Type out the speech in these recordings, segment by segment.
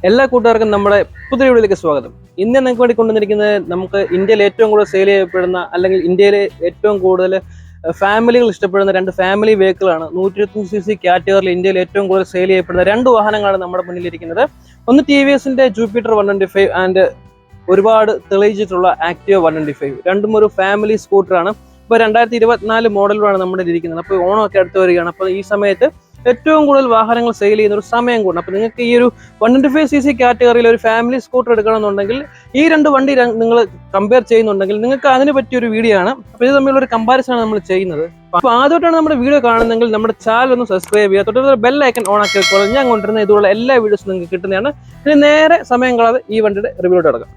എല്ലാ കൂട്ടുകാർക്കും നമ്മുടെ പുതിയ വീഡിയോയിലേക്ക് സ്വാഗതം. ഇന്ന് നിങ്ങൾക്ക് വേണ്ടി കൊണ്ടുവന്നിരിക്കുന്നത് നമുക്ക് ഇന്ത്യയിൽ ഏറ്റവും കൂടുതൽ സെയിൽ ചെയ്യപ്പെടുന്ന അല്ലെങ്കിൽ ഇന്ത്യയിലെ ഏറ്റവും കൂടുതൽ ഫാമിലികൾ ഇഷ്ടപ്പെടുന്ന രണ്ട് ഫാമിലി വെഹിക്കിളാണ്. 125cc കാറ്റഗറിയിൽ ഇന്ത്യയിൽ ഏറ്റവും കൂടുതൽ സെയിൽ ചെയ്യപ്പെടുന്ന രണ്ട് വാഹനങ്ങളാണ് നമ്മുടെ മുന്നിലിരിക്കുന്നത്. ഒന്ന് TVSന്റെ ജൂപ്പിറ്റർ 125 ആൻഡ് ഒരുപാട് തെളിയിച്ചിട്ടുള്ള ആക്റ്റീവ 125. രണ്ടും ഒരു ഫാമിലി സ്കൂട്ടറാണ്. ഇപ്പോൾ 2024 മോഡലുമാണ് നമ്മുടെ ഇരിക്കുന്നത്. അപ്പോൾ ഓണമൊക്കെ അടുത്ത് വരികയാണ്. അപ്പോൾ ഈ സമയത്ത് ഏറ്റവും കൂടുതൽ വാഹനങ്ങൾ സെയിൽ ചെയ്യുന്ന ഒരു സമയം കൂടാണ്. അപ്പോൾ നിങ്ങൾക്ക് ഈ ഒരു 125cc കാറ്റഗറിയിൽ ഒരു ഫാമിലി സ്കൂട്ടർ എടുക്കണമെന്നുണ്ടെങ്കിൽ ഈ രണ്ട് വണ്ടി നിങ്ങൾ കമ്പയർ ചെയ്യുന്നുണ്ടെങ്കിൽ നിങ്ങൾക്ക് അതിന് പറ്റിയൊരു വീഡിയോ ആണ്. അപ്പോൾ ഇത് തമ്മിലുള്ള ഒരു കമ്പാരിസൺ ആണ് നമ്മൾ ചെയ്യുന്നത്. അപ്പോൾ ആദ്യമായിട്ടാണ് നമ്മുടെ വീഡിയോ കാണുന്നതെങ്കിൽ നമ്മുടെ ചാനൽ ഒന്ന് സബ്സ്ക്രൈബ് ചെയ്യുക, തൊട്ടടുത്ത ബെൽ ഐക്കൺ ഓൺ ആക്കി വെച്ചോളൂ. ഞാൻ കൊണ്ടുവരുന്ന ഇതുള്ള എല്ലാ വീഡിയോസും നിങ്ങൾക്ക് കിട്ടുന്നതാണ്. ഇനി നേരെ സമയം കളയാതെ ഈ വണ്ടിയുടെ റിവ്യൂലോട്ട് കിടക്കാം.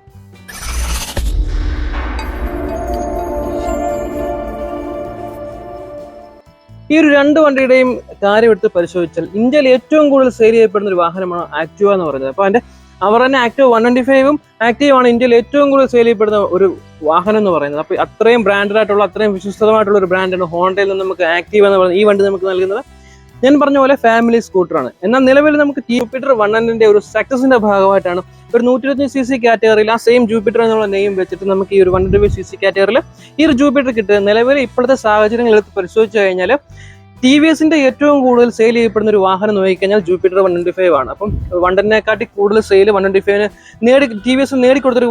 ഈ ഒരു രണ്ട് വണ്ടിയുടെയും കാര്യം എടുത്ത് പരിശോധിച്ചാൽ ഇന്ത്യയിൽ ഏറ്റവും കൂടുതൽ സെയിൽ ചെയ്യപ്പെടുന്ന ഒരു വാഹനമാണ് ആക്റ്റീവ എന്ന് പറയുന്നത്. അപ്പോൾ അവർ തന്നെ ആക്റ്റീവ 125ഉം ആക്റ്റീവാണ് ഇന്ത്യയിൽ ഏറ്റവും കൂടുതൽ സെയിൽ ചെയ്യപ്പെടുന്ന ഒരു വാഹനം എന്ന് പറയുന്നത്. അപ്പോൾ അത്രയും ബ്രാൻഡഡ് ആയിട്ടുള്ള അത്രയും വിശ്വസ്തമായിട്ടുള്ള ഒരു ബ്രാൻഡാണ് ഹോണ്ടയിൽ നിന്ന് നമുക്ക് ആക്റ്റീവ എന്ന് പറയുന്നത്. ഈ വണ്ടി നമുക്ക് നൽകുന്നത് ഞാൻ പറഞ്ഞ പോലെ ഫാമിലി സ്കൂട്ടറാണ്. എന്നാൽ നിലവിൽ നമുക്ക് ജൂപ്പിറ്റർ 100ന്റെ ഒരു സക്സസിന്റെ ഭാഗമായിട്ടാണ് ഒരു 125cc കാറ്റഗറിയിൽ ആ സെയിം ജൂപ്പിറ്റർ എന്നുള്ള നെയിം വെച്ചിട്ട് നമുക്ക് ഈ ഒരു 125cc കാറ്റഗറിയിൽ ഈ ഒരു ജൂപ്പിറ്റർ കിട്ടുക. നിലവിൽ ഇപ്പോഴത്തെ സാഹചര്യങ്ങൾ എടുത്ത് പരിശോധിച്ച് കഴിഞ്ഞാൽ TVSന്റെ ഏറ്റവും കൂടുതൽ സെയിൽ ചെയ്യപ്പെടുന്ന ഒരു വാഹനം നോക്കിക്കഴിഞ്ഞാൽ ജൂപ്പിറ്റർ 125 ആണ്. അപ്പം 100നെക്കാട്ടി കൂടുതൽ സെയിൽ 125ന് TVS നേടിക്കൊടുത്തൊരു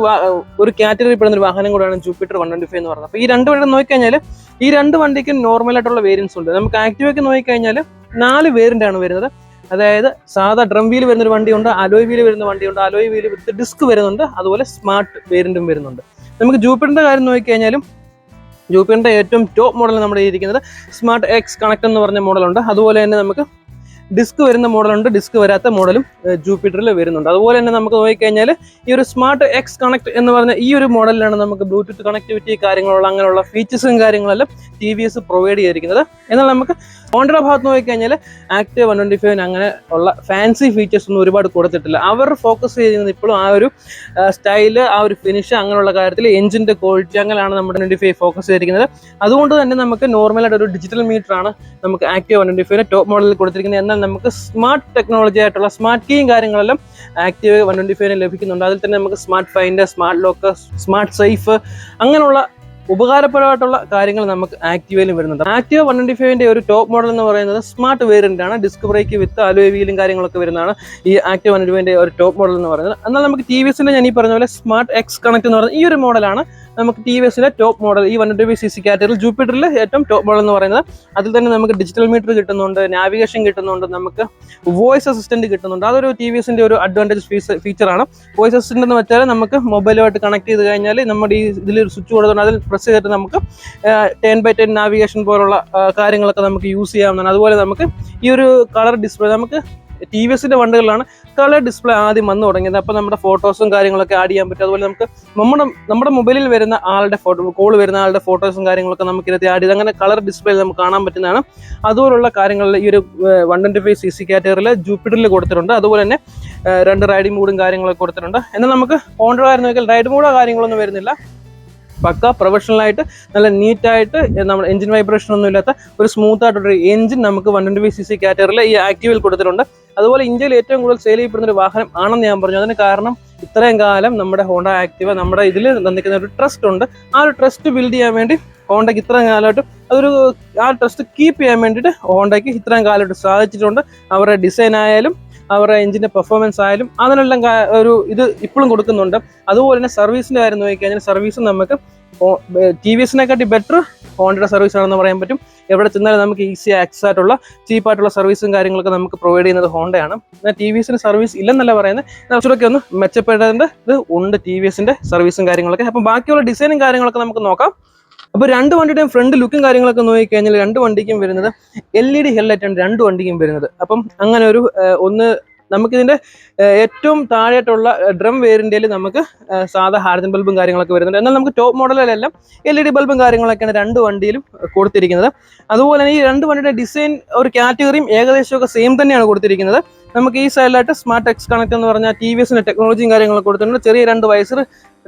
ഒരു കാറ്റഗറി പെടുന്ന ഒരു വാഹനം കൂടെയാണ് ജൂപ്പിറ്റർ 125 എന്ന് പറയുന്നത്. അപ്പോൾ ഈ രണ്ട് വണ്ടി നോക്കിക്കഴിഞ്ഞാൽ ഈ രണ്ട് വണ്ടിക്കും നോർമലായിട്ടുള്ള വേരിയൻസ് ഉണ്ട്. നമുക്ക് ആക്റ്റീവയ്ക്ക് നോക്കിക്കഴിഞ്ഞാൽ 4 വേരിയന്റ് ആണ് വരുന്നത്. അതായത് സാധാ ഡ്രം വീൽ വരുന്നൊരു വണ്ടിയുണ്ട്, അലോയ് വീൽ വരുന്ന വണ്ടിയുണ്ട്, അലോയ് വീൽ വിത്ത് ഡിസ്ക് വരുന്നുണ്ട്, അതുപോലെ സ്മാർട്ട് വേരിയന്റും വരുന്നുണ്ട്. നമുക്ക് ജൂപ്പിറ്ററിന്റെ കാര്യം നോക്കിക്കഴിഞ്ഞാലും ജൂപ്പിറ്ററിന്റെ ഏറ്റവും ടോപ്പ് മോഡൽ നമ്മുടെ ഇരിക്കുന്നത് സ്മാർട്ട് എക്സ് കണക്ട് എന്ന് പറഞ്ഞ മോഡലുണ്ട്. അതുപോലെ തന്നെ നമുക്ക് ഡിസ്ക് വരുന്ന മോഡലുണ്ട്, ഡിസ്ക് വരാത്ത മോഡലും ജൂപ്പിറ്ററിൽ വരുന്നുണ്ട്. അതുപോലെ തന്നെ നമുക്ക് നോക്കിക്കഴിഞ്ഞാൽ ഈ ഒരു സ്മാർട്ട് എക്സ് കണക്ട് എന്ന് പറഞ്ഞ ഈ ഒരു മോഡലിലാണ് നമുക്ക് ബ്ലൂടൂത്ത് കണക്ടിവിറ്റി കാര്യങ്ങളുള്ള അങ്ങനെയുള്ള ഫീച്ചേഴ്സും കാര്യങ്ങളെല്ലാം TVS പ്രൊവൈഡ് ചെയ്തിരിക്കുന്നത്. എന്നാൽ നമുക്ക് ഹോണ്ടയുടെ ഭാഗത്ത് നോക്കിക്കഴിഞ്ഞാൽ ആക്റ്റീവ 125 അങ്ങനെ ഉള്ള ഫാൻസി ഫീച്ചേഴ്സ് ഒന്നും ഒരുപാട് കൊടുത്തിട്ടില്ല. അവർ ഫോക്കസ് ചെയ്യുന്നത് ഇപ്പോഴും ആ ഒരു സ്റ്റൈല്, ആ ഒരു ഫിനിഷ് അങ്ങനെയുള്ള കാര്യത്തിൽ എഞ്ചിന്റെ ക്വാളിറ്റി അങ്ങനെയാണ് നമ്മുടെ 125 ഫോക്കസ് ചെയ്തിരിക്കുന്നത്. അതുകൊണ്ട് തന്നെ നമുക്ക് നോർമലായിട്ട് ഒരു ഡിജിറ്റൽ മീറ്റർ ആണ് നമുക്ക് ആക്റ്റീവ 125 ടോപ്പ് മോഡലിൽ കൊടുത്തിരിക്കുന്നത്. എന്നാൽ നമുക്ക് സ്മാർട്ട് ടെക്നോളജി ആയിട്ടുള്ള സ്മാർട്ട് കീയും കാര്യങ്ങളെല്ലാം ആക്റ്റീവ 125 ലഭിക്കുന്നുണ്ട്. അതിൽ തന്നെ നമുക്ക് smart finder, smart lock, smart safe അങ്ങനെയുള്ള ഉപകാരപ്രദമായിട്ടുള്ള കാര്യങ്ങൾ നമുക്ക് ആക്റ്റീവയിലും വരുന്നുണ്ട്. ആക്റ്റീവ 125ന്റെ ഒരു ടോപ്പ് മോഡൽ എന്ന് പറയുന്നത് സ്മാർട്ട് വേരിയന്റ് ആണ്. ഡിസ്ക് ബ്രേക്ക് വിത്ത് അലോയ് വീലും കാര്യങ്ങളൊക്കെ വരുന്നതാണ് ഈ ആക്റ്റീവ 125ന്റെ ഒരു ടോപ്പ് മോഡൽ എന്ന് പറയുന്നത്. എന്നാൽ നമുക്ക് TVSന്റെ ഞാൻ ഈ പറഞ്ഞ പോലെ സ്മാർട്ട് എക്സ് കണക്ട് എന്ന് പറയുന്നത് ഈ ഒരു മോഡലാണ് നമുക്ക് TVSന്റെ ടോപ്പ് മോഡൽ. ഈ 125cc കാറ്റഗറിയിൽ ജൂപ്പിറ്ററിൽ ഏറ്റവും ടോപ്പ് മോഡൽ എന്ന് പറയുന്നത്. അതിൽ തന്നെ നമുക്ക് ഡിജിറ്റൽ മീറ്റർ കിട്ടുന്നുണ്ട്, നാവിഗേഷൻ കിട്ടുന്നുണ്ട്, നമുക്ക് വോയിസ് അസിസ്റ്റന്റ് കിട്ടുന്നുണ്ട്. അതൊരു TVSന്റെ ഒരു അഡ്വാൻറ്റേജ് ഫീച്ചറാണ്. വോയിസ് അസിസ്റ്റന്റ് എന്ന് വെച്ചാൽ നമുക്ക് മൊബൈലുമായിട്ട് കണക്ട് ചെയ്ത് കഴിഞ്ഞാൽ നമ്മുടെ ഈ ഇതിലൊരു സ്വിച്ച് കൊടുത്തുകൊണ്ട് അതിൽ പ്രസ് ചെയ്തിട്ട് നമുക്ക് 10x10 നാവിഗേഷൻ പോലുള്ള കാര്യങ്ങളൊക്കെ നമുക്ക് യൂസ് ചെയ്യാവുന്നതാണ്. അതുപോലെ നമുക്ക് ഈ ഒരു കളർ ഡിസ്പ്ലേ നമുക്ക് TVSന്റെ വണ്ടികളിലാണ് കളർ ഡിസ്പ്ലേ ആദ്യം വന്നു തുടങ്ങിയത്. അപ്പോൾ നമ്മുടെ ഫോട്ടോസും കാര്യങ്ങളൊക്കെ ആഡ് ചെയ്യാൻ പറ്റും. അതുപോലെ നമുക്ക് നമ്മുടെ മൊബൈലിൽ വരുന്ന ആളുടെ കോൾ വരുന്ന ആളുടെ ഫോട്ടോസും കാര്യങ്ങളൊക്കെ നമുക്ക് ഇതിനകത്ത് ആഡ് ചെയ്ത് അങ്ങനെ കളർ ഡിസ്പ്ലേ നമുക്ക് കാണാൻ പറ്റുന്നതാണ്. അതുപോലുള്ള കാര്യങ്ങളിൽ ഈ ഒരു 125cc കാറ്റഗറിയിൽ ജൂപ്പിറ്ററിൽ കൊടുത്തിട്ടുണ്ട്. അതുപോലെ തന്നെ 2 റൈഡിംഗ് മോഡും കാര്യങ്ങളൊക്കെ കൊടുത്തിട്ടുണ്ട്. എന്നാൽ നമുക്ക് ഹോണ്ട കാര്യം നോക്കിയാൽ റൈഡ് മോഡോ കാര്യങ്ങളൊന്നും വരുന്നില്ല. പക്ക പ്രൊഫഷണലായിട്ട് നല്ല നീറ്റായിട്ട് നമ്മുടെ എഞ്ചിൻ വൈബ്രേഷൻ ഒന്നും ഇല്ലാത്ത ഒരു സ്മൂത്ത് ആയിട്ടൊരു എഞ്ചിൻ നമുക്ക് 125cc കാറ്റഗറിയിൽ ഈ ആക്റ്റീവയിൽ കൊടുത്തിട്ടുണ്ട്. അതുപോലെ ഇന്ത്യയിൽ ഏറ്റവും കൂടുതൽ സെയിൽ ചെയ്യപ്പെടുന്ന ഒരു വാഹനം ആണെന്ന് ഞാൻ പറഞ്ഞു. അതിന് കാരണം ഇത്രയും കാലം നമ്മുടെ ഹോണ്ട ആക്റ്റീവ നമ്മുടെ ഇതിൽ തന്നിരിക്കുന്ന ഒരു ട്രസ്റ്റ് ഉണ്ട്. ആ ഒരു ട്രസ്റ്റ് ബിൽഡ് ചെയ്യാൻ വേണ്ടി ഹോണ്ടയ്ക്ക് ഇത്രയും കാലമായിട്ട് ആ ട്രസ്റ്റ് കീപ്പ് ചെയ്യാൻ വേണ്ടിയിട്ട് ഹോണ്ടയ്ക്ക് ഇത്രയും കാലമായിട്ട് സാധിച്ചിട്ടുണ്ട്. അവരുടെ ഡിസൈൻ ആയാലും അവരുടെ എഞ്ചിന്റെ പെർഫോമൻസ് ആയാലും അതിനെല്ലാം ഒരു ഇത് ഇപ്പോഴും കൊടുക്കുന്നുണ്ട്. അതുപോലെ തന്നെ സർവീസിന്റെ കാര്യം നോക്കിക്കഴിഞ്ഞാൽ സർവീസ് നമുക്ക് TVSനെക്കാട്ടി ബെറ്റർ ഹോണ്ടയുടെ സർവീസ് ആണെന്ന് പറയാൻ പറ്റും. എവിടെ ചെന്നാലും നമുക്ക് ഈസി ആക്സസ് ആയിട്ടുള്ള ചീപ്പായിട്ടുള്ള സർവീസും കാര്യങ്ങളൊക്കെ നമുക്ക് പ്രൊവൈഡ് ചെയ്യുന്നത് ഹോണ്ടയാണ്. എന്നാൽ TVSന് സർവീസ് ഇല്ലെന്നല്ല പറയുന്നത്, കുറച്ചൊക്കെ ഒന്ന് മെച്ചപ്പെടേണ്ട ഇത് ഉണ്ട് TVSന്റെ സർവീസും കാര്യങ്ങളൊക്കെ. അപ്പം ബാക്കിയുള്ള ഡിസൈനും കാര്യങ്ങളൊക്കെ നമുക്ക് നോക്കാം. അപ്പോൾ രണ്ട് വണ്ടിയുടെയും ഫ്രണ്ട് ലുക്കും കാര്യങ്ങളൊക്കെ നോക്കിക്കഴിഞ്ഞാൽ രണ്ട് വണ്ടിക്കും വരുന്നത് LED ഹെഡ്ലൈറ്റ് ആണ് രണ്ട് വണ്ടിക്കും വരുന്നത്. അപ്പം അങ്ങനെ ഒരു നമുക്കിതിന്റെ ഏറ്റവും താഴെയായിട്ടുള്ള ഡ്രം വേരിയന്റിൽ നമുക്ക് സാധാ ഹാലജൻ ബൾബും കാര്യങ്ങളൊക്കെ വരുന്നുണ്ട്. എന്നാൽ നമുക്ക് ടോപ്പ് മോഡലിലെല്ലാം LED ബൾബും കാര്യങ്ങളൊക്കെയാണ് രണ്ട് വണ്ടിയിലും കൊടുത്തിരിക്കുന്നത്. അതുപോലെ തന്നെ ഈ രണ്ട് വണ്ടിയുടെ ഡിസൈൻ ഒരു കാറ്റഗറിയും ഏകദേശമൊക്കെ സെയിം തന്നെയാണ് കൊടുത്തിരിക്കുന്നത്. നമുക്ക് ഈ സൈഡിലായിട്ട് സ്മാർട്ട് എക്സ് കണക്ട് എന്ന് പറഞ്ഞാൽ TVSന്റെ ടെക്നോളജിയും കാര്യങ്ങളൊക്കെ കൊടുത്തിട്ടുണ്ട്. ചെറിയ 2 വൈസർ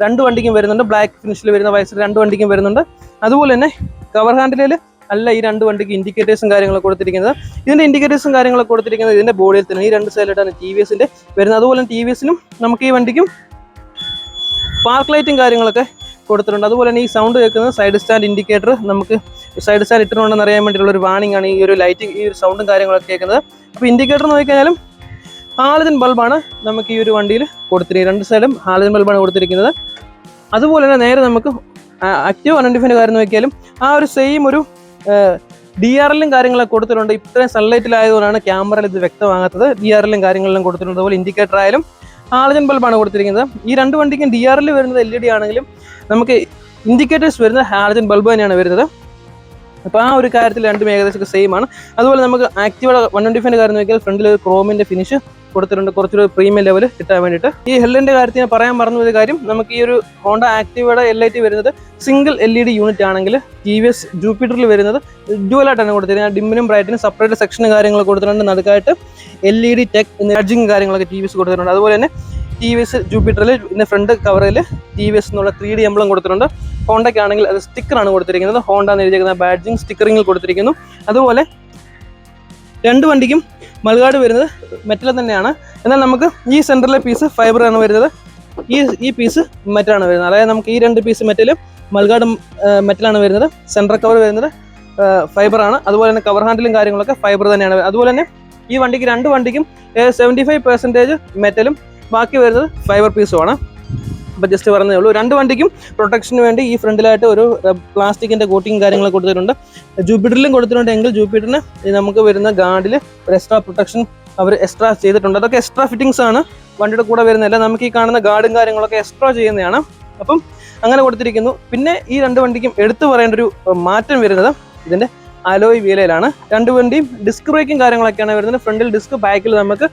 രണ്ട് വണ്ടിക്കും വരുന്നുണ്ട്. ബ്ലാക്ക് ഫിനിഷിൽ വരുന്ന വൈസർ രണ്ട് വണ്ടിക്കും വരുന്നുണ്ട്. അതുപോലെ തന്നെ കവർ ഹാൻഡിലിൽ അല്ല ഈ രണ്ട് വണ്ടിക്ക് ഇൻഡിക്കേറ്റേഴ്സും കാര്യങ്ങളൊക്കെ കൊടുത്തിരിക്കുന്നത്. ഇതിന്റെ ഇൻഡിക്കേറ്റേഴ്സും കാര്യങ്ങളൊക്കെ കൊടുത്തിരിക്കുന്നത് ഇതിന്റെ ബോഡിയിൽ തന്നെ ഈ രണ്ട് സൈഡിലായിട്ടാണ് ടി വി എസിന്റെ വരുന്നത്. അതുപോലെ ടി വി എസിനും നമുക്ക് ഈ വണ്ടിക്കും പാർക്ക് ലൈറ്റും കാര്യങ്ങളൊക്കെ കൊടുത്തിട്ടുണ്ട്. അതുപോലെ തന്നെ ഈ സൗണ്ട് കേൾക്കുന്നത് സൈഡ് സ്റ്റാൻഡ് ഇൻഡിക്കേറ്റർ, നമുക്ക് സൈഡ് സ്റ്റാൻഡ് ഇട്ടിട്ടുണ്ടെന്ന് അറിയാൻ വേണ്ടിയിട്ടുള്ള ഒരു വാണിംഗ് ആണ് ഈ ഒരു ലൈറ്റ്, ഈ ഒരു സൗണ്ടും കാര്യങ്ങളൊക്കെ കേൾക്കുന്നത്. അപ്പോൾ ഇൻഡിക്കേറ്റർ നോക്കിക്കഴിഞ്ഞാലും ഹാലജൻ ബൾബാണ് നമുക്ക് ഈ ഒരു വണ്ടിയിൽ കൊടുത്തിരിക്കുന്നത്. രണ്ട് സൈഡും ഹാലജൻ ബൾബാണ് കൊടുത്തിരിക്കുന്നത്. അതുപോലെ തന്നെ നേരെ നമുക്ക് ആക്റ്റീവ് 125 കാര്യം നോക്കിയാലും ആ ഒരു സെയിം ഒരു DRLും കാര്യങ്ങളൊക്കെ കൊടുത്തിട്ടുണ്ട്. ഇത്രയും സൺലൈറ്റിലായതുകൊണ്ടാണ് ക്യാമറയിൽ ഇത് വ്യക്തമാകാത്തത്. DRLും കാര്യങ്ങളെല്ലാം കൊടുത്തിട്ടുണ്ട്. അതുപോലെ ഇൻഡിക്കേറ്റർ ആയാലും ഹാലജൻ ബൾബാണ് കൊടുത്തിരിക്കുന്നത്. ഈ രണ്ട് വണ്ടിക്കും DRL വരുന്നത് LED ആണെങ്കിലും നമുക്ക് ഇൻഡിക്കേറ്റേഴ്സ് വരുന്നത് ഹാലജൻ ബൾബ് തന്നെയാണ് വരുന്നത്. അപ്പോൾ ആ ഒരു കാര്യത്തിൽ രണ്ടും ഏകദേശം സെയിം ആണ്. അതുപോലെ നമുക്ക് ആക്റ്റീവയുടെ 125 കാര്യം നോക്കിയാൽ ഫ്രണ്ടിൽ ഒരു ക്രോമിന്റെ ഫിനിഷ് കൊടുത്തിട്ടുണ്ട്, കുറച്ചൊരു പ്രീമിയം ലെവൽ കിട്ടാൻ വേണ്ടിയിട്ട്. ഈ ഹെല്ലിന്റെ കാര്യത്തിൽ ഞാൻ പറയാൻ പറഞ്ഞ ഒരു കാര്യം, നമുക്ക് ഈ ഒരു ഹോണ്ട ആക്റ്റീവയുടെ LIT വരുന്നത് സിംഗിൾ LED യൂണിറ്റ് ആണെങ്കിൽ TVS ജൂപ്പിറ്ററിൽ വരുന്നത് ഡ്യുവലായിട്ടാണ് കൊടുത്തിരിക്കുന്നത്. ഡിമ്മിനും ബ്രൈറ്റിനും സെപ്പറേറ്റ് സെക്ഷനും കാര്യങ്ങൾ കൊടുത്തിട്ടുണ്ട്. നടുക്കായിട്ട് LED ടെക് എനർജിങ് കാര്യങ്ങളൊക്കെ TVS കൊടുത്തിട്ടുണ്ട്. അതുപോലെ തന്നെ TVS ജൂപ്പിറ്ററിൽ ഇതിന്റെ ഫ്രണ്ട് കവറിൽ TVS എന്നുള്ള 3D എംബ്ലം കൊടുത്തിട്ടുണ്ട്. ഹോണ്ടയ്ക്കാണെങ്കിൽ അത് സ്റ്റിക്കറാണ് കൊടുത്തിരിക്കുന്നത്. ഹോണ്ട എന്ന് എഴുതിയിരിക്കുന്ന ബാഡ്ജിങ് സ്റ്റിക്കറിങ്ങിൽ കൊടുത്തിരിക്കുന്നു. അതുപോലെ രണ്ട് വണ്ടിക്കും മൾഗാർഡ് വരുന്നത് മെറ്റൽ തന്നെയാണ്. എന്നാൽ നമുക്ക് ഈ സെൻറ്ററിലെ പീസ് ഫൈബറാണ് വരുന്നത്, ഈ പീസ് മെറ്റലാണ് വരുന്നത്. അതായത് നമുക്ക് ഈ രണ്ട് പീസ് മെറ്റലും മൾഗാർഡ് മെറ്റലാണ് വരുന്നത്. സെൻട്രൽ കവർ വരുന്നത് ഫൈബറാണ്. അതുപോലെ തന്നെ കവർ ഹാൻഡിലും കാര്യങ്ങളൊക്കെ ഫൈബർ തന്നെയാണ്. അതുപോലെ തന്നെ ഈ വണ്ടിക്ക് രണ്ട് വണ്ടിക്കും 75% മെറ്റലും ബാക്കി വരുന്നത് ഫൈബർ പീസുമാണ്. അപ്പോൾ ജസ്റ്റ് പറഞ്ഞതേ ഉള്ളൂ. രണ്ട് വണ്ടിക്കും പ്രൊട്ടക്ഷന് വേണ്ടി ഈ ഫ്രണ്ടിലായിട്ട് ഒരു പ്ലാസ്റ്റിക്കിൻ്റെ കോട്ടിങ് കാര്യങ്ങളൊക്കെ കൊടുത്തിട്ടുണ്ട്. ജൂപ്പിറ്ററിലും കൊടുത്തിട്ടുണ്ട്. എങ്കിൽ ജൂപ്പിറ്ററിന് നമുക്ക് വരുന്ന ഗാർഡിൽ ഒരു എക്സ്ട്രാ പ്രൊട്ടക്ഷൻ അവർ എക്സ്ട്രാ ചെയ്തിട്ടുണ്ട്. അതൊക്കെ എക്സ്ട്രാ ഫിറ്റിങ്സ് ആണ്, വണ്ടിയുടെ കൂടെ വരുന്നതല്ല. നമുക്ക് ഈ കാണുന്ന ഗാർഡും കാര്യങ്ങളൊക്കെ എക്സ്ട്രാ ചെയ്യുന്നതാണ്. അപ്പം അങ്ങനെ കൊടുത്തിരിക്കുന്നു. പിന്നെ ഈ രണ്ട് വണ്ടിക്കും എടുത്തു പറയേണ്ട ഒരു മാറ്റം വരുന്നത് ഇതിൻ്റെ അലോയ് വീലയിലാണ്. രണ്ട് വണ്ടിയും ഡിസ്ക് ബ്രേക്കും കാര്യങ്ങളൊക്കെയാണ് വരുന്നത്. ഫ്രണ്ടിൽ ഡിസ്ക്, ബാക്കിൽ നമുക്ക്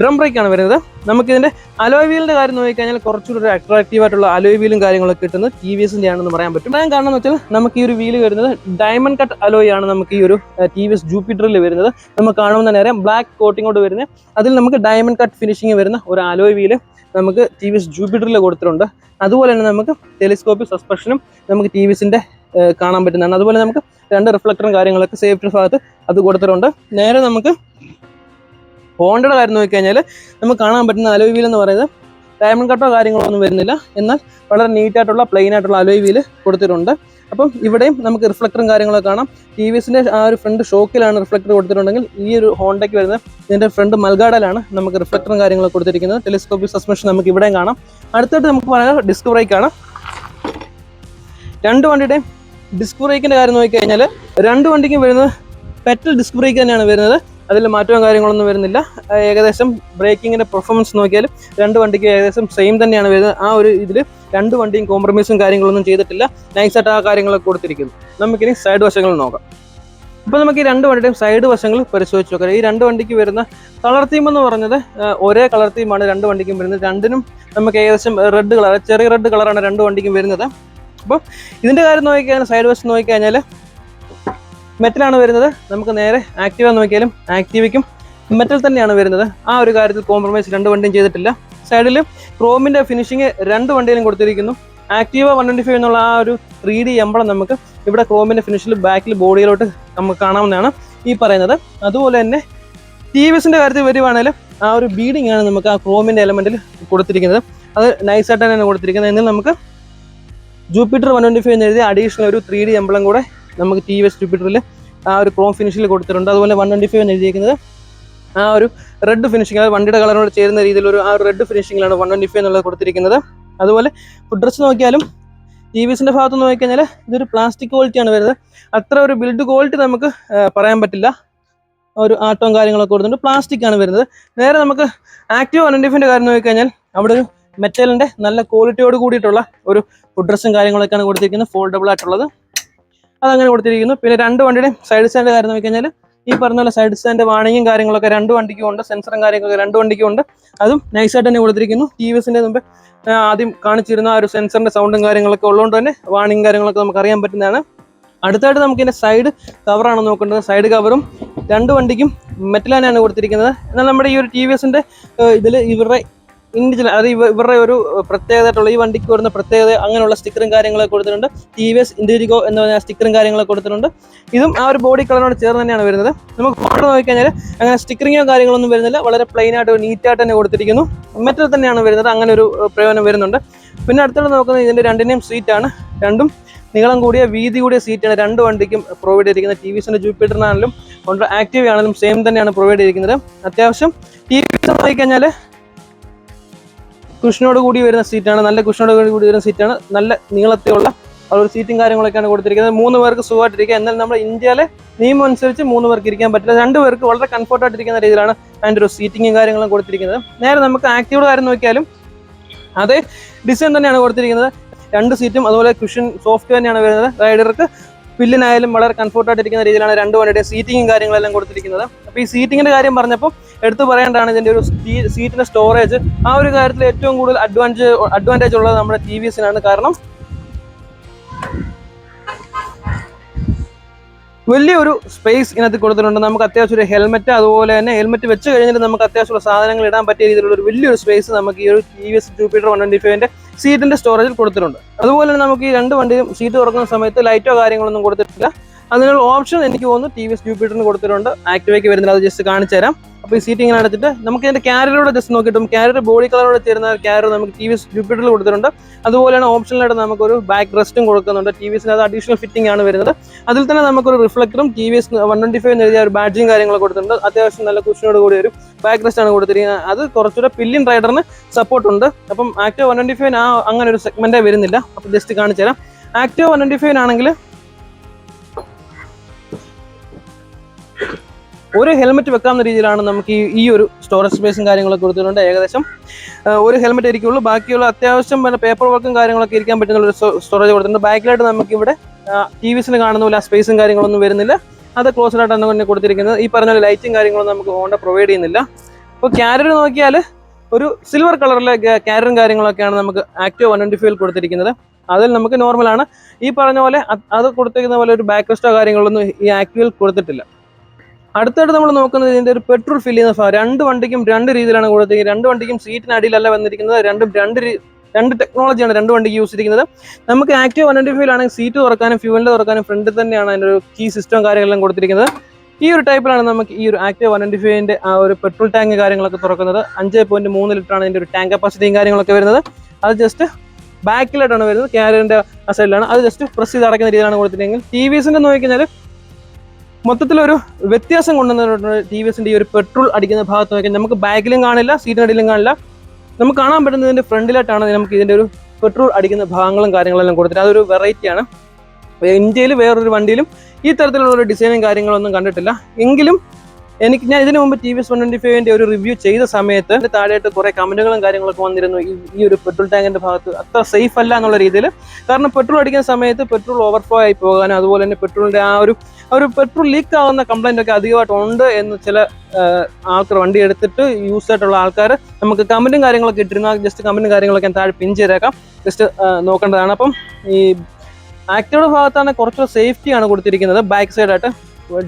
ഡ്രം ബ്രേക്കാണ് വരുന്നത്. നമുക്കിതിൻ്റെ അലോയ് വീലിൻ്റെ കാര്യം നോക്കിക്കഴിഞ്ഞാൽ കുറച്ചുകൂടി ഒരു അട്രാക്റ്റീവ് ആയിട്ടുള്ള അലോയ് വീലും കാര്യങ്ങളൊക്കെ കിട്ടുന്നത് TVSന്റെ ആണെന്ന് പറയാൻ പറ്റും. ഞാൻ കാരണം എന്ന് വെച്ചാൽ നമുക്ക് ഈ ഒരു വീല് വരുന്നത് ഡയമണ്ട് കട്ട് അലോയ് ആണ് നമുക്ക് ഈ ഒരു TVS ജൂപ്പിറ്ററിൽ വരുന്നത്. നമുക്ക് കാണുമ്പോൾ തന്നെ അറിയാം ബ്ലാക്ക് കോട്ടിങ്ങോട്ട് വരുന്നത്. അതിൽ നമുക്ക് ഡയമണ്ട് കട്ട് ഫിനിഷിങ് വരുന്ന ഒരു അലോയ് വീല് നമുക്ക് TVS ജൂപ്പിറ്ററിൽ കൊടുത്തിട്ടുണ്ട്. അതുപോലെ തന്നെ നമുക്ക് ടെലിസ്കോപ്പിക് സസ്പെൻഷനും നമുക്ക് TVSന്റെ കാണാൻ പറ്റുന്നതാണ്. അതുപോലെ നമുക്ക് രണ്ട് റിഫ്ലക്ടറും കാര്യങ്ങളൊക്കെ സേഫ്റ്റി ഭാഗത്ത് അത് കൊടുത്തിട്ടുണ്ട്. നേരെ നമുക്ക് ഹോണ്ടയുടെ കാര്യം നോക്കിക്കഴിഞ്ഞാൽ നമുക്ക് കാണാൻ പറ്റുന്ന അലോയ് വീൽ എന്ന് പറയുന്നത് ഡയമണ്ട് കട്ടോ കാര്യങ്ങളോ ഒന്നും വരുന്നില്ല. എന്നാൽ വളരെ നീറ്റായിട്ടുള്ള പ്ലെയിൻ ആയിട്ടുള്ള അലോയ് വീല് കൊടുത്തിട്ടുണ്ട്. അപ്പം ഇവിടെയും നമുക്ക് റിഫ്ലക്ടറും കാര്യങ്ങളൊക്കെ കാണാം. TVSന്റെ ആ ഒരു ഫ്രണ്ട് ഷോക്കിലാണ് റിഫ്ലക്ടർ കൊടുത്തിട്ടുണ്ടെങ്കിൽ ഈ ഒരു ഹോണ്ടയ്ക്ക് വരുന്ന ഇതിൻ്റെ ഫ്രണ്ട് മൽഗാർഡിലാണ് നമുക്ക് റിഫ്ലക്ടറും കാര്യങ്ങളൊക്കെ കൊടുത്തിരിക്കുന്നത്. ടെലിസ്കോപ്പിക് സസ്പെൻഷൻ നമുക്ക് ഇവിടെയും കാണാം. അടുത്തായിട്ട് നമുക്ക് പറയാം ഡിസ്ക് ബ്രേക്കാണ്. രണ്ട് വണ്ടിയുടെയും ഡിസ്ക് ബ്രേക്കിൻ്റെ കാര്യം നോക്കിക്കഴിഞ്ഞാൽ രണ്ട് വണ്ടിക്കും വരുന്നത് പെറ്റൽ ഡിസ്ക് ബ്രേക്ക് തന്നെയാണ് വരുന്നത്. അതിൽ മാറ്റവും കാര്യങ്ങളൊന്നും വരുന്നില്ല. ഏകദേശം ബ്രേക്കിങ്ങിൻ്റെ പെർഫോമൻസ് നോക്കിയാലും രണ്ട് വണ്ടിക്ക് ഏകദേശം സെയിം തന്നെയാണ് വരുന്നത്. ആ ഒരു ഇതിൽ രണ്ട് വണ്ടിയും കോംപ്രമൈസും കാര്യങ്ങളൊന്നും ചെയ്തിട്ടില്ല. നൈസായിട്ട് ആ കാര്യങ്ങളൊക്കെ കൊടുത്തിരിക്കുന്നു. നമുക്കിനി സൈഡ് വശങ്ങൾ നോക്കാം. അപ്പോൾ നമുക്ക് ഈ രണ്ട് വണ്ടിയുടെയും സൈഡ് വശങ്ങൾ പരിശോധിച്ച് നോക്കാം. ഈ രണ്ട് വണ്ടിക്ക് വരുന്ന കളർ തീം എന്ന് പറഞ്ഞത് ഒരേ കളർ തീമാണ് രണ്ട് വണ്ടിക്കും വരുന്നത്. രണ്ടിനും നമുക്ക് ഏകദേശം റെഡ് കളർ, ചെറിയ റെഡ് കളറാണ് രണ്ട് വണ്ടിക്കും വരുന്നത്. അപ്പോൾ ഇതിൻ്റെ കാര്യം നോക്കിക്കഴിഞ്ഞാൽ സൈഡ് വശം നോക്കിക്കഴിഞ്ഞാൽ മെറ്റലാണ് വരുന്നത്. നമുക്ക് നേരെ ആക്റ്റീവ നോക്കിയാലും ആക്റ്റീവയ്ക്കും മെറ്റൽ തന്നെയാണ് വരുന്നത്. ആ ഒരു കാര്യത്തിൽ കോംപ്രമൈസ് രണ്ട് വണ്ടിയും ചെയ്തിട്ടില്ല. സൈഡിൽ ക്രോമിൻ്റെ ഫിനിഷിങ് രണ്ട് വണ്ടിയിലും കൊടുത്തിരിക്കുന്നു. ആക്റ്റീവ 125 എന്നുള്ള ആ ഒരു 3D എംബ്ലം നമുക്ക് ഇവിടെ ക്രോമിൻ്റെ ഫിനിഷിൽ ബാക്കിൽ ബോഡിയിലോട്ട് നമുക്ക് കാണാവുന്നതാണ് ഈ പറയുന്നത്. അതുപോലെ തന്നെ TVSന്റെ കാര്യത്തിൽ വരുവാണെങ്കിലും ആ ഒരു ബീഡിംഗ് ആണ് നമുക്ക് ആ ക്രോമിൻ്റെ എലമെൻറ്റിൽ കൊടുത്തിരിക്കുന്നത്. അത് നൈസായിട്ട് തന്നെയാണ് കൊടുത്തിരിക്കുന്നത്. എന്നാൽ നമുക്ക് ജൂപ്പിറ്റർ 125 എന്ന് എഴുതിയ അഡീഷണൽ ഒരു 3D എംബ്ലം കൂടെ നമുക്ക് TVS ജൂപ്പിറ്ററിൽ ആ ഒരു ക്രോം ഫിനിഷിൽ കൊടുത്തിട്ടുണ്ട്. അതുപോലെ 125 എന്ന് എഴുതിയിരിക്കുന്നത് ആ ഒരു റെഡ് ഫിനിഷിംഗ്, അത് വണ്ടിയുടെ കളറിനോട് ചേരുന്ന രീതിയിലൊരു ആ ഒരു റെഡ് ഫിനിഷിങ്ങിലാണ് 125 എന്നുള്ളത് കൊടുത്തിരിക്കുന്നത്. അതുപോലെ ഫുഡ് ഡ്രസ് നോക്കിയാലും TVSന്റെ ഭാഗത്ത് നോക്കിക്കഴിഞ്ഞാൽ ഇതൊരു പ്ലാസ്റ്റിക് ക്വാളിറ്റിയാണ് വരുന്നത്. അത്ര ഒരു ബിൽഡ് ക്വാളിറ്റി നമുക്ക് പറയാൻ പറ്റില്ല. ഒരു ആട്ടവും കാര്യങ്ങളൊക്കെ കൊടുത്തിട്ടുണ്ട്. പ്ലാസ്റ്റിക് ആണ് വരുന്നത്. നേരെ നമുക്ക് ആക്റ്റീവ് 125ന്റെ കാര്യം നോക്കിക്കഴിഞ്ഞാൽ അവിടെ ഒരു മെറ്റലിൻ്റെ നല്ല ക്വാളിറ്റിയോട് കൂടിയിട്ടുള്ള ഒരു ഫുഡ് ഡ്രസ്സും കാര്യങ്ങളൊക്കെയാണ് കൊടുത്തിരിക്കുന്നത്. ഫോൾഡബിൾ ആയിട്ടുള്ളത് അതങ്ങനെ കൊടുത്തിരിക്കുന്നു. പിന്നെ രണ്ട് വണ്ടിയുടെയും സൈഡ് സ്റ്റാൻഡ് കാര്യം നോക്കിക്കഴിഞ്ഞാൽ ഈ പറഞ്ഞ പോലെ സൈഡ് സ്റ്റാൻഡ് വാണിങ്ങും കാര്യങ്ങളൊക്കെ രണ്ട് വണ്ടിക്കും ഉണ്ട്. സെൻസറും കാര്യങ്ങളൊക്കെ രണ്ട് വണ്ടിക്കും ഉണ്ട്. അതും നൈസായിട്ട് തന്നെ കൊടുത്തിരിക്കുന്നു. TVSന്റെ മുമ്പ് ആദ്യം കാണിച്ചിരുന്ന ആ ഒരു സെൻസറിന്റെ സൗണ്ടും കാര്യങ്ങളൊക്കെ ഉള്ളതുകൊണ്ട് തന്നെ വാണിംഗ് കാര്യങ്ങളൊക്കെ നമുക്ക് അറിയാൻ പറ്റുന്നതാണ്. അടുത്തായിട്ട് നമുക്ക് ഇതിൻ്റെ സൈഡ് കവറാണ് നോക്കേണ്ടത്. സൈഡ് കവറും രണ്ട് വണ്ടിക്കും മെറ്റൽ തന്നെയാണ് കൊടുത്തിരിക്കുന്നത്. എന്നാൽ നമ്മുടെ ഈ ഒരു TVSന്റെ ഇതിൽ ഇവരുടെ ഇൻഡിവിജ്വൽ അത് ഇവരുടെ ഒരു പ്രത്യേകതയായിട്ടുള്ള ഈ വണ്ടിക്ക് വരുന്ന പ്രത്യേകത അങ്ങനെയുള്ള സ്റ്റിക്കറും കാര്യങ്ങളൊക്കെ കൊടുത്തിട്ടുണ്ട്. TVS ഇൻഡിഗോ എന്ന് പറഞ്ഞ സ്റ്റിക്കറും കാര്യങ്ങളൊക്കെ കൊടുത്തിട്ടുണ്ട്. ഇതും ആ ഒരു ബോഡി കളറിനോട് ചേർന്ന് തന്നെയാണ് വരുന്നത്. നമുക്ക് ഫോട്ടോ നോക്കിക്കഴിഞ്ഞാൽ അങ്ങനെ സ്റ്റിക്കറിങ്ങോ കാര്യങ്ങളൊന്നും വരുന്നില്ല, വളരെ പ്ലെയിൻ ആയിട്ട് നീറ്റായിട്ട് തന്നെ കൊടുത്തിരിക്കുന്നു. മെറ്റൽ തന്നെയാണ് വരുന്നത്, അങ്ങനെ ഒരു പ്രയോജനം വരുന്നുണ്ട്. പിന്നെ അടുത്തോട്ട് നോക്കുന്നത് ഇതിൻ്റെ രണ്ടിൻ്റെയും സീറ്റാണ്. രണ്ടും നീളം കൂടിയ വീതി കൂടിയ സീറ്റാണ് രണ്ട് വണ്ടിക്കും പ്രൊവൈഡ് ചെയ്തിരിക്കുന്നത്. TVSന്റെ ജൂപ്പിറ്ററിനാണെങ്കിലും ഹോണ്ട ആക്റ്റീവ ആണെങ്കിലും സെയിം തന്നെയാണ് പ്രൊവൈഡ് ചെയ്തിരിക്കുന്നത്. അത്യാവശ്യം TVS നോക്കിക്കഴിഞ്ഞാൽ കുഷനോട് കൂടി വരുന്ന സീറ്റാണ്, നല്ല കുഷനോട് കൂടി വരുന്ന സീറ്റാണ്. നല്ല നീളത്തിലുള്ള ഒരു സീറ്റും കാര്യങ്ങളൊക്കെയാണ് കൊടുത്തിരിക്കുന്നത്. 3 പേർക്ക് സുഖമായിട്ടിരിക്കുക. എന്നാൽ നമ്മുടെ ഇന്ത്യയിലെ നിയമം അനുസരിച്ച് 3 പേർക്ക് ഇരിക്കാൻ പറ്റില്ല. 2 പേർക്ക് വളരെ കംഫർട്ടായിട്ടിരിക്കുന്ന രീതിയിലാണ് അതിൻ്റെ ഒരു സീറ്റിങ്ങും കാര്യങ്ങളും കൊടുത്തിരിക്കുന്നത്. നേരെ നമുക്ക് ആക്റ്റീവയുടെ കാര്യം നോക്കിയാലും അതേ ഡിസൈൻ തന്നെയാണ് കൊടുത്തിരിക്കുന്നത്. 2 സീറ്റും അതുപോലെ കുഷൻ സോഫ്റ്റ് തന്നെയാണ് വരുന്നത്. റൈഡർക്ക് പില്ലിനായാലും വളരെ കംഫർട്ടായിട്ടിരിക്കുന്ന രീതിയിലാണ് 2 വണ്ടിയുടെ സീറ്റിങ്ങും കാര്യങ്ങളെല്ലാം കൊടുത്തിരിക്കുന്നത്. അപ്പോൾ ഈ സീറ്റിങ്ങിൻ്റെ കാര്യം പറഞ്ഞപ്പോൾ എടുത്തു പറയേണ്ടതാണ് ഇതിൻ്റെ ഒരു സീറ്റിൻ്റെ സ്റ്റോറേജ്. ആ ഒരു കാര്യത്തിൽ ഏറ്റവും കൂടുതൽ അഡ്വാൻറ്റേജ് ഉള്ളത് നമ്മുടെ TVSനാണ്. കാരണം വലിയൊരു സ്പേസ് ഇതിനകത്ത് കൊടുത്തിട്ടുണ്ട്. നമുക്ക് അത്യാവശ്യം ഒരു ഹെൽമെറ്റ്, അതുപോലെ തന്നെ ഹെൽമെറ്റ് വെച്ച് കഴിഞ്ഞിട്ട് നമുക്ക് അത്യാവശ്യമുള്ള സാധനങ്ങൾ ഇടാൻ പറ്റിയ രീതിയിലുള്ള ഒരു വലിയൊരു സ്പേസ് നമുക്ക് ഈ ഒരു TVS ജൂപ്പിറ്റർ 125ന്റെ സീറ്റിന്റെ സ്റ്റോറേജിൽ കൊടുത്തിട്ടുണ്ട്. അതുപോലെ തന്നെ നമുക്ക് ഈ 2 വണ്ടിയും സീറ്റ് തുറക്കുന്ന സമയത്ത് ലൈറ്റോ കാര്യങ്ങളൊന്നും കൊടുത്തിട്ടില്ല. അതിനുള്ള ഓപ്ഷൻ എനിക്ക് തോന്നുന്നു TVS ജൂപ്പിറ്ററിന് കൊടുത്തിട്ടുണ്ട്, ആക്ടിവയ്ക്ക് വരുന്നില്ല. അത് ജസ്റ്റ് കാണിച്ചു തരാം. അപ്പോൾ ഈ സീറ്റ് ഇങ്ങനെ അടച്ചിട്ട് നമുക്ക് ഇതിന്റെ ക്യാരിയറോടെ ജസ്റ്റ് നോക്കിയിട്ടും ക്യാരിയർ ബോഡി കളറോടെ ചേരുന്ന ക്യാരിയർ നമുക്ക് TVS ജൂപ്പിറ്ററിൽ കൊടുത്തിട്ടുണ്ട്. അതുപോലെയാണ് ഓപ്ഷനിലായിട്ട് നമുക്കൊരു ബാക്ക് റെസ്റ്റും കൊടുക്കുന്നുണ്ട്. TVSന് അത് അഡീഷണൽ ഫിറ്റിംഗ് ആണ് വരുന്നത്. അതിൽ തന്നെ നമുക്കൊരു റിഫ്ലക്ടറും TVS 125 എന്ന് എഴുതിയ ഒരു ബാഡ്ജിങ് കാര്യങ്ങളൊക്കെ കൊടുത്തിട്ടുണ്ട്. അത്യാവശ്യം നല്ല കുഷനോട് കൂടി ഒരു ബാക്ക് റെസ്റ്റ് ആണ് കൊടുത്തിരിക്കുന്നത്. അത് കുറച്ചുകൂടെ പില്ലിൻ റൈഡറിന് സപ്പോർട്ട് ഉണ്ട്. അപ്പം ആക്റ്റീവ് 125 അങ്ങനെ ഒരു സെഗ്മെന്റേ വരുന്നില്ല. അപ്പം ജസ്റ്റ് കാണിച്ചു തരാം. ആക്റ്റീവ് 125 ആണെങ്കിൽ ഒരു ഹെൽമെറ്റ് വെക്കാവുന്ന രീതിയിലാണ് നമുക്ക് ഈ ഒരു സ്റ്റോറേജ് സ്പേസും കാര്യങ്ങളൊക്കെ കൊടുത്തിട്ടുണ്ട്. ഏകദേശം ഒരു ഹെൽമെറ്റ് ഇരിക്കുള്ളൂ. ബാക്കിയുള്ള അത്യാവശ്യം പേപ്പർ വർക്കും കാര്യങ്ങളൊക്കെ ഇരിക്കാൻ പറ്റുന്ന ഒരു സ്റ്റോറേജ് കൊടുത്തിട്ടുണ്ട്. ബാക്കിലായിട്ട് നമുക്കിവിടെ TVSന് കാണുന്ന പോലെ സ്പേസും കാര്യങ്ങളൊന്നും വരുന്നില്ല. അത് ക്ലോസ്ഡ് ആയിട്ടാണ് തന്നെ കൊടുത്തിരിക്കുന്നത്. ഈ പറഞ്ഞ ലൈറ്റും കാര്യങ്ങളൊന്നും നമുക്ക് ഹോണ്ട പ്രൊവൈഡ് ചെയ്യുന്നില്ല. അപ്പോൾ ക്യാരിയർ നോക്കിയാൽ ഒരു സിൽവർ കളറിലെ ക്യാരിയറും കാര്യങ്ങളൊക്കെയാണ് നമുക്ക് ആക്റ്റീവ് 125 കൊടുത്തിരിക്കുന്നത്. അതിൽ നമുക്ക് നോർമലാണ്. ഈ പറഞ്ഞ പോലെ അത് കൊടുത്തിരിക്കുന്ന പോലെ ഒരു ബാക്ക് റെസ്റ്റോ കാര്യങ്ങളൊന്നും ഈ ആക്റ്റീവിൽ കൊടുത്തിട്ടില്ല. അടുത്തായിട്ട് നമ്മൾ നോക്കുന്നത് ഇതിൻ്റെ ഒരു പെട്രോൾ ഫില്ല് ചെയ്യുന്ന ഭാഗം. 2 വണ്ടിക്കും 2 രീതിയിലാണ് കൊടുത്തിരിക്കുന്നത്. 2 വണ്ടിക്കും സീറ്റിനടിയിലല്ല വന്നിരിക്കുന്നത്. രണ്ട് ടെക്നോളജിയാണ് 2 വണ്ടിക്ക് യൂസ് ചെയ്തിരിക്കുന്നത്. നമുക്ക് ആക്റ്റീവ് 125 ആണെങ്കിൽ സീറ്റ് തുറക്കാനും ഫ്യൂവലിൻ്റെ തുറക്കാനും ഫ്രണ്ടിൽ തന്നെയാണ് അതിൻ്റെ ഒരു കീ സിസ്റ്റവും കാര്യങ്ങളെല്ലാം കൊടുത്തിരിക്കുന്നത്. ഈ ഒരു ടൈപ്പിലാണ് നമുക്ക് ഈ ഒരു ആക്റ്റീവ് 125ന്റെ ആ ഒരു പെട്രോൾ ടാങ്ക് കാര്യങ്ങളൊക്കെ തുറക്കുന്നത്. 5.3 ലിറ്ററാണ് ഇതിൻ്റെ ഒരു ടാങ്ക് കപ്പാസിറ്റിയും കാര്യങ്ങളൊക്കെ വരുന്നത്. അത് ജസ്റ്റ് ബാക്കിലായിട്ടാണ് വരുന്നത്, ക്യാരിയറിൻ്റെ ആ സൈഡിലാണ്. അത് ജസ്റ്റ് പ്രസ് ചെയ്ത് അടയ്ക്കുന്ന രീതിയിലാണ് കൊടുത്തിരിക്കുന്നത്. TVSന്റെ നോക്കിക്കഴിഞ്ഞാൽ മൊത്തത്തിലൊരു വ്യത്യാസം കൊണ്ടുവന്നിട്ടുണ്ട്. TVSന്റെ ഈ ഒരു പെട്രോൾ അടിക്കുന്ന ഭാഗത്ത് നോക്കിയാൽ നമുക്ക് ബാക്കിലും കാണില്ല, സീറ്റിനടിയിലും കാണില്ല. നമുക്ക് കാണാൻ പറ്റുന്നതിൻ്റെ ഫ്രണ്ടിലായിട്ടാണ് നമുക്ക് ഇതിൻ്റെ ഒരു പെട്രോൾ അടിക്കുന്ന ഭാഗങ്ങളും കാര്യങ്ങളെല്ലാം കൊടുത്തിട്ട് അതൊരു വെറൈറ്റിയാണ്. ഇന്ത്യയിൽ വേറൊരു വണ്ടിയിലും ഈ തരത്തിലുള്ള ഒരു ഡിസൈനും കാര്യങ്ങളൊന്നും കണ്ടിട്ടില്ല. എങ്കിലും ഞാൻ ഇതിനു മുമ്പ് TVS 125ന്റെ ഒരു റിവ്യൂ ചെയ്ത സമയത്ത് താഴെയായിട്ട് കുറേ കമന്റുകളും കാര്യങ്ങളൊക്കെ വന്നിരുന്നു. ഈ ഒരു പെട്രോൾ ടാങ്കിന്റെ ഭാഗത്ത് അത്ര സേഫ് അല്ല എന്നുള്ള രീതിയിൽ. കാരണം പെട്രോൾ അടിക്കുന്ന സമയത്ത് പെട്രോൾ ഓവർഫ്ലോ ആയി പോകാനും അതുപോലെ തന്നെ പെട്രോളിന്റെ ആ ഒരു പെട്രോൾ ലീക്ക് ആകുന്ന കംപ്ലൈന്റ് ഒക്കെ അധികമായിട്ട് ഉണ്ട് എന്ന് ചില ആൾക്കാർ വണ്ടി എടുത്തിട്ട് യൂസ് ആയിട്ടുള്ള ആൾക്കാർ നമുക്ക് കമന്റും കാര്യങ്ങളൊക്കെ ഇട്ടിരുന്നു. ജസ്റ്റ് കമന്റും കാര്യങ്ങളൊക്കെ ഞാൻ താഴെ പിൻ ചെയ്തേക്കാം, ജസ്റ്റ് നോക്കേണ്ടതാണ്. അപ്പം ഈ ആക്റ്റീവയുടെ ഭാഗത്താണ് കുറച്ച് സേഫ്റ്റിയാണ് കൊടുത്തിരിക്കുന്നത്. ബാക്ക് സൈഡായിട്ട്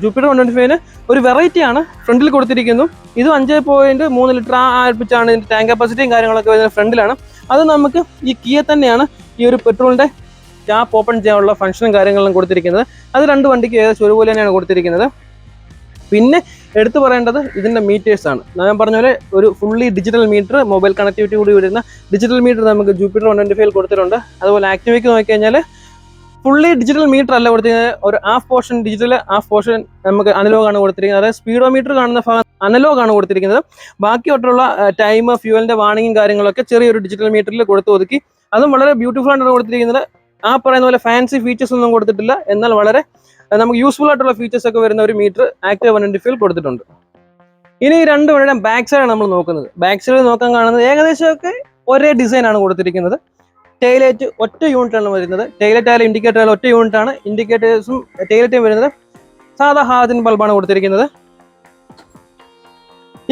ജൂപ്പിറ്റർ 125ന് ഒരു വെറൈറ്റിയാണ് ഫ്രണ്ടിൽ കൊടുത്തിരിക്കുന്നു. ഇത് 5.3 ലിറ്റർ ആൽപ്പിച്ചാണ് ഇതിന്റെ ടാങ്ക് കപ്പാസിറ്റിയും കാര്യങ്ങളൊക്കെ വരുന്നത് ഫ്രണ്ടിലാണ്. അത് നമുക്ക് ഈ കീയെ തന്നെയാണ് ഈ ഒരു പെട്രോളിന്റെ ക്യാപ്പ് ഓപ്പൺ ചെയ്യാനുള്ള ഫംഗ്ഷനും കാര്യങ്ങളും കൊടുത്തിരിക്കുന്നത്. അത് 2 വണ്ടിക്ക് ഏകദേശം ഒരുപോലെ തന്നെയാണ് കൊടുത്തിരിക്കുന്നത്. പിന്നെ എടുത്തു പറയേണ്ടത് ഇതിന്റെ മീറ്റേഴ്സ് ആണ്. ഞാൻ പറഞ്ഞ പോലെ ഒരു fully digital metre, mobile connectivity കൂടി വരുന്ന ഡിജിറ്റൽ മീറ്റർ നമുക്ക് ജൂപ്പിറ്റർ 125 കൊടുത്തിട്ടുണ്ട്. അതുപോലെ ആക്ടിവയ്ക്ക് നോക്കിക്കഴിഞ്ഞാൽ ഫുള്ളി ഡിജിറ്റൽ മീറ്റർ അല്ല കൊടുത്തിരിക്കുന്നത്. ഒരു half portion digital, half portion നമുക്ക് അനലോഗ് ആണ് കൊടുത്തിരിക്കുന്നത്. അതായത് സ്പീഡോമീറ്റർ കാണുന്ന ഭാഗം അനലോഗ് ആണ് കൊടുത്തിരിക്കുന്നത്. ബാക്കി തൊട്ടുള്ള ടൈം, ഫ്യൂവലിന്റെ വാർണിംഗും കാര്യങ്ങളൊക്കെ ചെറിയൊരു ഡിജിറ്റൽ മീറ്ററിൽ കൊടുത്ത് ഒതുക്കി. അതും വളരെ ബ്യൂട്ടിഫുൾ ആയിട്ടാണ് കൊടുത്തിരിക്കുന്നത്. ആ പറയുന്ന പോലെ ഫാൻസി ഫീച്ചേഴ്സ് ഒന്നും കൊടുത്തിട്ടില്ല. എന്നാൽ വളരെ നമുക്ക് യൂസ്ഫുൾ ആയിട്ടുള്ള ഫീച്ചേഴ്സ് ഒക്കെ വരുന്ന ഒരു മീറ്റർ ആക്റ്റീവ് 125 കൊടുത്തിട്ടുണ്ട്. ഇനി ഈ 2 വണ്ടിയുടെ ബാക്ക് സൈഡാണ് നമ്മൾ നോക്കുന്നത്. ബാക്ക് സൈഡിൽ നോക്കാൻ കാണുന്നത് ഏകദേശമൊക്കെ ഒരേ ഡിസൈൻ ആണ് കൊടുത്തിരിക്കുന്നത്. ടൈലൈറ്റ് ഒറ്റ യൂണിറ്റാണ് വരുന്നത്. ടൈലൈറ്റ് ആയാലും ഇൻഡിക്കേറ്റർ ആയാലും ഒറ്റ യൂണിറ്റാണ്. ഇൻഡിക്കേറ്റേഴ്സും ടൈലൈറ്റും വരുന്നത് സാധാ ഹാജൻ ബൾബാണ് കൊടുത്തിരിക്കുന്നത്.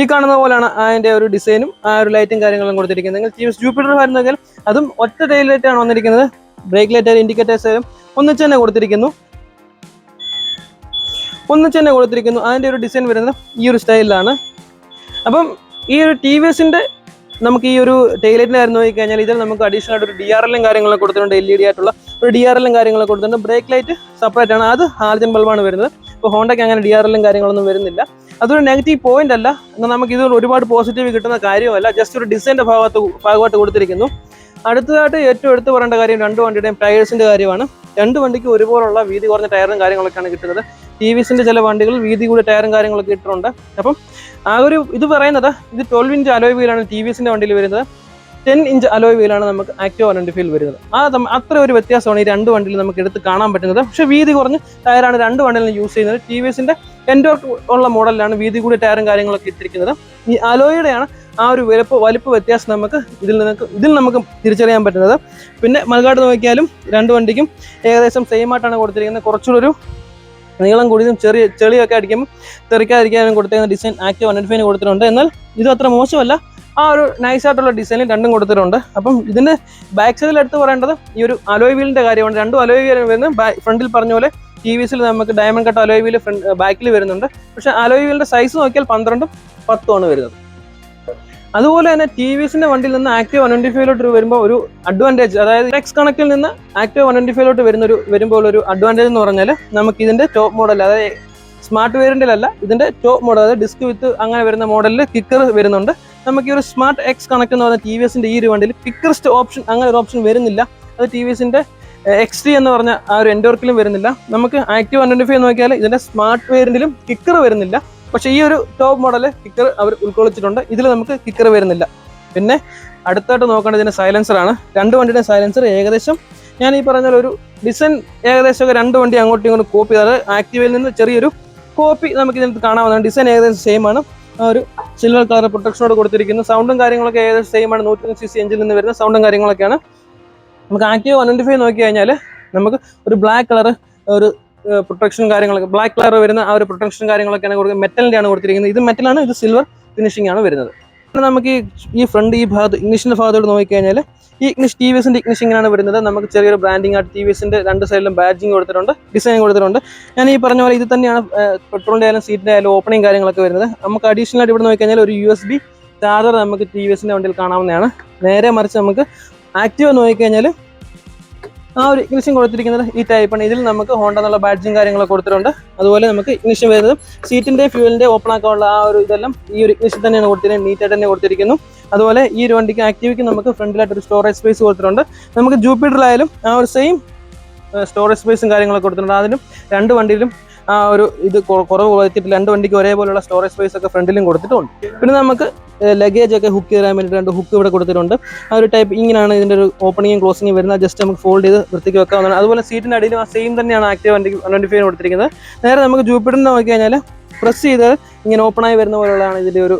ഈ കാണുന്ന പോലെയാണ് അതിൻ്റെ ഒരു ഡിസൈനും ആ ഒരു ലൈറ്റും കാര്യങ്ങളും കൊടുത്തിരിക്കുന്നത്. നിങ്ങൾ ജൂപ്പിറ്റർ വരുന്നെങ്കിൽ അതും ഒറ്റ ടൈലൈറ്റ് ആണ് വന്നിരിക്കുന്നത്. ബ്രേക്ക് ലൈറ്റ് ആയാലും ഇൻഡിക്കേറ്റേഴ്സ് ആയാലും ഒന്നിച്ച് തന്നെ കൊടുത്തിരിക്കുന്നു. അതിൻ്റെ ഒരു ഡിസൈൻ വരുന്നത് ഈ ഒരു സ്റ്റൈലിലാണ്. അപ്പം ഈ ഒരു TVSന്റെ നമുക്ക് ഈ ഒരു ടൈലറ്റിൻ്റെ കാര്യം നോക്കിക്കഴിഞ്ഞാൽ ഇതിൽ നമുക്ക് അഡീഷണൽ ആയിട്ട് ഒരു DRLും കാര്യങ്ങളൊക്കെ കൊടുത്തിട്ടുണ്ട്, LED ആയിട്ടുള്ള ഒരു DRLും കാര്യങ്ങളൊക്കെ കൊടുത്തിട്ടുണ്ട്. ബ്രേക്ക് ലൈറ്റ് സെപ്പറേറ്റ് ആണ്, അത് ഹാലജൻ ബൾബാണ് വരുന്നത്. ഇപ്പോൾ ഹോണ്ടയ്ക്ക് അങ്ങനെ DRLും കാര്യങ്ങളൊന്നും വരുന്നില്ല. അതൊരു നെഗറ്റീവ് പോയിന്റ് അല്ല, എന്നാൽ നമുക്ക് ഇത് ഒരുപാട് പോസിറ്റീവ് കിട്ടുന്ന കാര്യമല്ല, ജസ്റ്റ് ഒരു ഡിസൈൻ്റെ ഭാഗമായിട്ട് കൊടുത്തിരിക്കുന്നു. അടുത്തതായിട്ട് ഏറ്റവും എടുത്തു പറയേണ്ട കാര്യം രണ്ട് വണ്ടിയുടെയും ടയേഴ്സിൻ്റെ കാര്യമാണ്. രണ്ട് വണ്ടിക്ക് ഒരുപോലുള്ള വീതി കുറഞ്ഞ ടയറും കാര്യങ്ങളൊക്കെയാണ് കിട്ടുന്നത്. TVSന്റെ ചില വണ്ടികൾ വീതി കൂടിയ ടയറും കാര്യങ്ങളൊക്കെ ഇട്ടിട്ടുണ്ട്. അപ്പം ആ ഒരു ഇത് പറയുന്നത് ഇത് 12 ഇഞ്ച് അലോയ് വീലാണ് TVSന്റെ വണ്ടിയിൽ വരുന്നത്, 10 ഇഞ്ച് അലോയ് വീലാണ് നമുക്ക് ആക്റ്റീവ 125 വരുന്നത്. അത്ര ഒരു വ്യത്യാസമാണ് ഈ രണ്ട് വണ്ടിയിൽ നമുക്ക് എടുത്ത് കാണാൻ പറ്റുന്നത്. പക്ഷേ വീതി കുറഞ്ഞ ടയറാണ് രണ്ട് വണ്ടികളും യൂസ് ചെയ്യുന്നത്. TVSന്റെ എൻഡോർക്ക് ഉള്ള മോഡലിലാണ് വീതി കൂടിയ ടയറും കാര്യങ്ങളൊക്കെ ഇട്ടിരിക്കുന്നത്. ഈ അലോയുടെയാണ് ആ ഒരു വലിപ്പ വ്യത്യാസം നമുക്ക് ഇതിൽ നമുക്ക് തിരിച്ചറിയാൻ പറ്റുന്നത്. പിന്നെ മൾഗാർഡ് നോക്കിയാലും രണ്ട് വണ്ടിക്കും ഏകദേശം സെയിം ആയിട്ടാണ് കൊടുത്തിരിക്കുന്നത്. കുറച്ചുകൂടി ഒരു നീളം കൂടിയതും ചെളിയൊക്കെ അടിക്കുമ്പോൾ തെറിക്കാതിരിക്കാനും കൊടുത്തിരിക്കുന്ന ഡിസൈൻ ആക്റ്റീവ 125 കൊടുത്തിട്ടുണ്ട്. എന്നാൽ ഇത് അത്ര മോശമല്ല, ആ ഒരു നൈസായിട്ടുള്ള ഡിസൈനിൽ രണ്ടും കൊടുത്തിട്ടുണ്ട്. അപ്പം ഇതിൻ്റെ ബാക്ക് സൈഡിൽ എടുത്ത് പറയേണ്ടത് ഈ ഒരു അലോയ് വീലിൻ്റെ കാര്യമാണ്. രണ്ടും അലോയ് വീൽ വരുന്നത് ഫ്രണ്ടിൽ പറഞ്ഞ പോലെ TVSൽ നമുക്ക് ഡയമണ്ട് കട്ട് അലോയ് വീല് ബാക്കിൽ വരുന്നുണ്ട്. പക്ഷേ അലോയ് വീലിൻ്റെ സൈസ് നോക്കിയാൽ 12ഉം 10ഉം വരുന്നത്. അതുപോലെ തന്നെ TVSന്റെ വണ്ടിയിൽ നിന്ന് ആക്റ്റീവ 125 വരുമ്പോൾ ഒരു അഡ്വാൻറ്റേജ്, അതായത് എക്സ് കണക്കിൽ നിന്ന് ആക്റ്റീവ 125 വരുമ്പോൾ ഒരു അഡ്വാൻറ്റേജ് എന്ന് പറഞ്ഞാൽ നമുക്ക് ഇതിന്റെ ടോപ്പ് മോഡൽ, അതായത് സ്മാർട്ട് വേരിയന്റിലല്ല, ഇതിന്റെ ടോപ്പ് മോഡൽ, അതായത് ഡിസ്ക് വിത്ത് അങ്ങനെ വരുന്ന മോഡലിൽ കിക്കർ വരുന്നുണ്ട്. നമുക്ക് ഈ ഒരു സ്മാർട്ട് എക്സ് കണക്ട് എന്ന് പറഞ്ഞ TVSന്റെ ഈ ഒരു വണ്ടിയിൽ കിക്കറിസ്റ്റ് ഓപ്ഷൻ അങ്ങനെ ഒരു ഓപ്ഷൻ വരുന്നില്ല. അത് TVSന്റെ XT എന്ന് പറഞ്ഞ ആ ഒരു എൻഡോർക്കിലും വരുന്നില്ല. നമുക്ക് ആക്റ്റീവ 125 നോക്കിയാൽ ഇതിന്റെ സ്മാർട്ട് വേരിയന്റിലും കിക്കർ വരുന്നില്ല. പക്ഷേ ഈ ഒരു ടോപ്പ് മോഡല് കിക്കർ അവർ ഉൾക്കൊള്ളിച്ചിട്ടുണ്ട്, ഇതിൽ നമുക്ക് കിക്കർ വരുന്നില്ല. പിന്നെ അടുത്തായിട്ട് നോക്കേണ്ടത് ഇതിന്റെ സൈലൻസറാണ്. രണ്ട് വണ്ടിയുടെ സൈലൻസർ ഏകദേശം ഞാൻ ഈ പറഞ്ഞ ഒരു ഡിസൈൻ ഏകദേശം രണ്ട് വണ്ടി അങ്ങോട്ടും ഇങ്ങോട്ടും കോപ്പി ചെയ്താൽ ആക്റ്റീവയിൽ നിന്ന് ചെറിയൊരു കോപ്പി നമുക്ക് ഇതിനകത്ത് കാണാവുന്നതാണ്. ഡിസൈൻ ഏകദേശം സെയിം ആണ്, ആ ഒരു സിൽവർ കളർ പ്രൊട്ടക്ഷനോട് കൊടുത്തിരിക്കുന്നു. സൗണ്ടും കാര്യങ്ങളൊക്കെ ഏകദേശം സെയിം ആണ്, 150cc എഞ്ചിനിൽ നിന്ന് വരുന്ന സൗണ്ടും കാര്യങ്ങളൊക്കെയാണ്. നമുക്ക് ആക്റ്റീവ 125 നോക്കി കഴിഞ്ഞാൽ നമുക്ക് ഒരു ബ്ലാക്ക് കളർ ഒരു പ്രൊട്ടക്ഷൻ കാര്യങ്ങളൊക്കെ, ബ്ലാക്ക് കളർ വരുന്ന ആ ഒരു പ്രൊട്ടക്ഷൻ കാര്യങ്ങളൊക്കെയാണ് കൊടുക്കുന്നത്. മെറ്റലിൻ്റെ ആണ് കൊടുത്തിരിക്കുന്നത്. ഇത് മെറ്റലാണ്, ഇത് സിൽവർ ഫിനിഷിംഗ് ആണ് വരുന്നത്. നമുക്ക് ഈ ഫ്രണ്ട് ഈ ഭാഗത്ത് ഇഗ്നിഷൻ്റെ ഭാഗത്തോട് നോക്കിക്കഴിഞ്ഞാൽ ഈ TVSന്റെ ഇഗ്നിഷിംഗാണ് വരുന്നത്. നമുക്ക് ചെറിയൊരു ബ്രാൻഡിങ് ആയിട്ട് TVSന്റെ രണ്ട് സൈഡിലും ബാഡ്ജിങ് കൊടുത്തിട്ടുണ്ട്, ഡിസൈൻ കൊടുത്തിട്ടുണ്ട്. ഞാൻ ഈ പറഞ്ഞ പോലെ ഇത് തന്നെയാണ് പെട്രോളിൻ്റെ ആയാലും സീറ്റിൻ്റെ ആയാലും ഓപ്പണിങ് കാര്യങ്ങളൊക്കെ വരുന്നത്. നമുക്ക് അഡീഷണൽ ആയിട്ട് ഇവിടെ നോക്കിക്കഴിഞ്ഞാൽ ഒരു USB ചാർജർ നമുക്ക് TVSന്റെ വണ്ടിയിൽ കാണാവുന്നതാണ്. നേരെ മറിച്ച് നമുക്ക് ആക്റ്റീവ നോക്കിക്കഴിഞ്ഞാൽ ആ ഒരു ഇഗ്നിഷൻ കൊടുത്തിരിക്കുന്നത് ഈ ടൈപ്പാണ്. ഇതിൽ നമുക്ക് ഹോണ്ട എന്നുള്ള ബാഡ്ജിങ് കാര്യങ്ങളൊക്കെ കൊടുത്തിട്ടുണ്ട്. അതുപോലെ നമുക്ക് ഇഗ്നിഷൻ വരുന്നത് സീറ്റിന്റെ ഫ്യൂലിന്റെ ഓപ്പൺ ആക്കാനുള്ള ആ ഒരു ഇതെല്ലാം ഈ ഒരു ഇഗ്നിഷൻ തന്നെയാണ് കൊടുത്തിരിക്കുന്നത്, നീറ്റായിട്ട് തന്നെ കൊടുത്തിരിക്കുന്നു. അതുപോലെ ഈ ഒരു വണ്ടിക്ക് ആക്റ്റീവയ്ക്ക് നമുക്ക് ഫ്രണ്ടിലായിട്ട് ഒരു സ്റ്റോറേജ് സ്പേസ് കൊടുത്തിട്ടുണ്ട്. നമുക്ക് ജൂപ്പിറ്ററിലായാലും ആ ഒരു സെയിം സ്റ്റോറേജ് സ്പേസും കാര്യങ്ങളൊക്കെ കൊടുത്തിട്ടുണ്ട്. അതിനും രണ്ട് വണ്ടിയിലും ആ ഒരു ഇത് കുറവ് കൊടുത്തിട്ട് രണ്ട് വണ്ടിക്ക് ഒരേപോലെയുള്ള സ്റ്റോറേജ് സ്പേസ് ഒക്കെ ഫ്രണ്ടിലും കൊടുത്തിട്ടുണ്ട്. പിന്നെ നമുക്ക് ലഗേജ് ഒക്കെ ഹുക്ക് ചെയ്യാൻ വേണ്ടി രണ്ട് ഹുക്ക് ഇവിടെ കൊടുത്തിട്ടുണ്ട്. ആ ഒരു ടൈപ്പ് ഇങ്ങനെയാണ് ഇതിൻ്റെ ഒരു ഓപ്പണിങ്ങും ക്ലോസിങ്ങും വരുന്നത്. ജസ്റ്റ് നമുക്ക് ഫോൾഡ് ചെയ്ത് വൃത്തിക്ക് വെക്കാവുന്നതാണ്. അതുപോലെ സീറ്റിൻ്റെ അടിയിലും ആ സെയിം തന്നെയാണ് ആക്റ്റീവ 125 കൊടുത്തിരിക്കുന്നത്. നേരെ നമുക്ക് ജൂപ്പിറ്ററിന് നോക്കി കഴിഞ്ഞാൽ പ്രസ് ചെയ്താൽ ഇങ്ങനെ ഓപ്പണായി വരുന്ന പോലെയുള്ളതാണ് ഇതിൻ്റെ ഒരു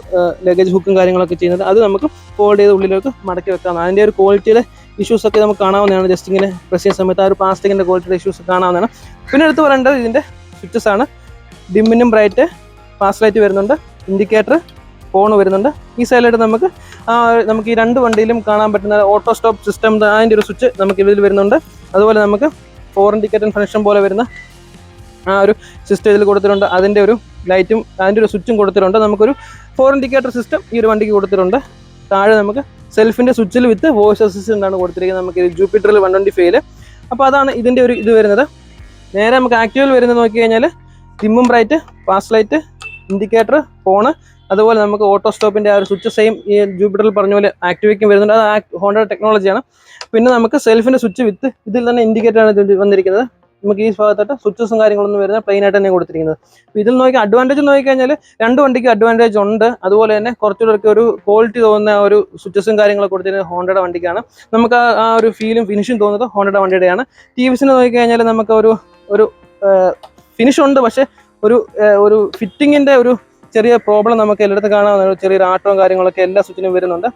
ലഗേജ് ഹുക്കും കാര്യങ്ങളൊക്കെ ചെയ്യുന്നത്. അത് നമുക്ക് ഫോൾഡ് ചെയ്ത് ഉള്ളിലേക്ക് മടക്കി വെക്കാവുന്നതാണ്. അതിൻ്റെ ഒരു ക്വാളിറ്റിയുടെ ഇഷ്യൂസ് ഒക്കെ നമുക്ക് കാണാവുന്നതാണ്. ജസ്റ്റ് ഇങ്ങനെ പ്രസ് ചെയ്യുന്ന സമയത്ത് ആ ഒരു പ്ലാസ്റ്റിക്കിൻ്റെ ക്വാളിറ്റിയുടെ ഇഷ്യൂസ് കാണാവുന്നതാണ്. പിന്നെ എടുത്ത് പറയേണ്ടത് ഇതിൻ്റെ സ്വിച്ചസ് ആണ്. ഡിമ്മിനും ബ്രൈറ്റ്, പാസ് ലൈറ്റ് വരുന്നുണ്ട്, ഇൻഡിക്കേറ്റർ, ഫോൺ വരുന്നുണ്ട്. ഈ സൈഡിലായിട്ട് നമുക്ക് ഈ രണ്ട് വണ്ടിയിലും കാണാൻ പറ്റുന്ന ഓട്ടോ സ്റ്റോപ്പ് സിസ്റ്റം, അതിൻ്റെ ഒരു സ്വിച്ച് നമുക്ക് ഇതിൽ വരുന്നുണ്ട്. അതുപോലെ നമുക്ക് 4 ഇൻഡിക്കേറ്റർ ഫംഗ്ഷൻ പോലെ വരുന്ന ആ ഒരു സിസ്റ്റം ഇതിൽ കൊടുത്തിട്ടുണ്ട്. അതിൻ്റെ ഒരു ലൈറ്റും അതിൻ്റെ ഒരു സ്വിച്ചും കൊടുത്തിട്ടുണ്ട്. നമുക്കൊരു 4 ഇൻഡിക്കേറ്റർ സിസ്റ്റം ഈ ഒരു വണ്ടിക്ക് കൊടുത്തിട്ടുണ്ട്. താഴെ നമുക്ക് സെൽഫിൻ്റെ സ്വിച്ചിൽ വിത്ത് വോയിസ് അസിസ്റ്റൻ്റ് ആണ് കൊടുത്തിരിക്കുന്നത് നമുക്ക് ജൂപ്പിറ്ററിൽ 125. അപ്പോൾ അതാണ് ഇതിൻ്റെ ഒരു ഇത് വരുന്നത്. നേരെ നമുക്ക് ആക്റ്റീവിൽ വരുന്നത് നോക്കി കഴിഞ്ഞാൽ ഡിമ്മും bright, pass light, indicator, phone, അതുപോലെ നമുക്ക് ഓട്ടോ സ്റ്റോപ്പിൻ്റെ ആ ഒരു സ്വിച്ച് സെയിം ഈ ജൂപ്പിറ്ററിൽ പറഞ്ഞ പോലെ ആക്റ്റീവയ്ക്കും വരുന്നുണ്ട്. അത് ഹോണ്ട ടെക്നോളജിയാണ്. പിന്നെ നമുക്ക് സെൽഫിൻ്റെ സ്വിച്ച് വിത്ത് ഇതിൽ തന്നെ ഇൻഡിക്കേറ്റർ ആണ് വന്നിരിക്കുന്നത്. നമുക്ക് ഈ ഭാഗത്തോട്ട് സ്വിച്ചസും കാര്യങ്ങളൊന്നും വരുന്നത് പ്ലെയിൻ ആയിട്ട് തന്നെ കൊടുത്തിരിക്കുന്നത്. അപ്പോൾ ഇതിൽ നോക്കി അഡ്വാൻറ്റേജ് നോക്കിക്കഴിഞ്ഞാൽ രണ്ട് വണ്ടിക്ക് അഡ്വാൻറ്റേജ് ഉണ്ട്. അതുപോലെ തന്നെ കുറച്ചുകൂടെ ഒരു ക്വാളിറ്റി തോന്നുന്ന ഒരു സ്വിച്ചസും കാര്യങ്ങളൊക്കെ കൊടുത്തിരിക്കുന്നത് ഹോണ്ടയുടെ വണ്ടിക്കാണ്. നമുക്ക് ആ ഒരു ഫീലും ഫിനിഷും തോന്നുന്നത് ഹോണ്ടയുടെ വണ്ടിയുടെയാണ്. TVSനെ നോക്കിക്കഴിഞ്ഞാൽ നമുക്ക് ഒരു ഫിനിഷ് ഉണ്ട്, പക്ഷേ ഒരു ഫിറ്റിങ്ങിൻ്റെ ഒരു ചെറിയ പ്രോബ്ലം നമുക്ക് എല്ലായിടത്തും കാണാവുന്ന ചെറിയൊരു ആട്ടവും കാര്യങ്ങളൊക്കെ എല്ലാ സ്വിച്ചിനും വരുന്നുണ്ട്.